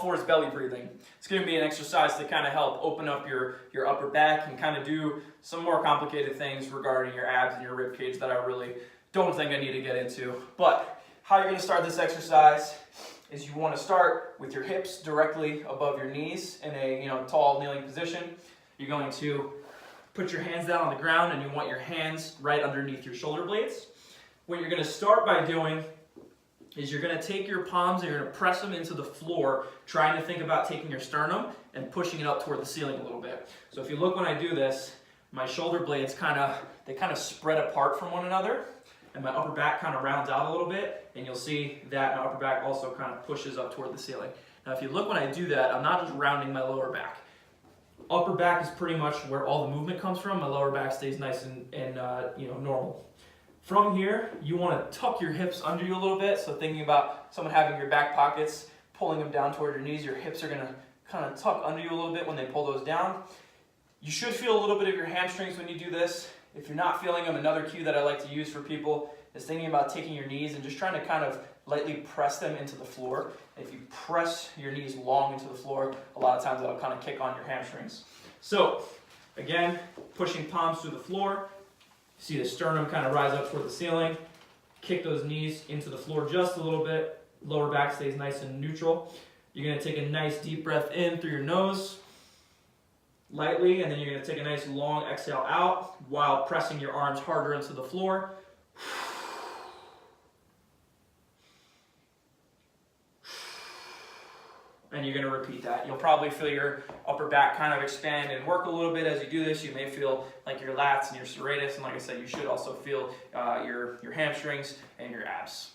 4's belly breathing. It's going to be an exercise to kind of help open up your upper back and kind of do some more complicated things regarding your abs and your rib cage that I really don't think I need to get into. But how you're going to start this exercise is you want to start with your hips directly above your knees in a tall kneeling position. You're going to put your hands down on the ground and you want your hands right underneath your shoulder blades. What you're going to start by doing is you're going to take your palms and you're going to press them into the floor, trying to think about taking your sternum and pushing it up toward the ceiling a little bit. So if you look when I do this, my shoulder blades kind of spread apart from one another, and my upper back kind of rounds out a little bit, and you'll see that my upper back also kind of pushes up toward the ceiling. Now if you look when I do that, I'm not just rounding my lower back. Upper back is pretty much where all the movement comes from. My lower back stays nice and normal. From here, you want to tuck your hips under you a little bit. So thinking about someone having your back pockets, pulling them down toward your knees, your hips are going to kind of tuck under you a little bit when they pull those down. You should feel a little bit of your hamstrings when you do this. If you're not feeling them, another cue that I like to use for people is thinking about taking your knees and just trying to kind of lightly press them into the floor. If you press your knees long into the floor, a lot of times that'll kind of kick on your hamstrings. So again, pushing palms through the floor. See the sternum kind of rise up toward the ceiling. Kick those knees into the floor just a little bit. Lower back stays nice and neutral. You're going to take a nice deep breath in through your nose, lightly, and then you're going to take a nice long exhale out while pressing your arms harder into the floor. And you're going to repeat that. You'll probably feel your upper back kind of expand and work a little bit as you do this. You may feel like your lats and your serratus, and like I said, you should also feel your hamstrings and your abs.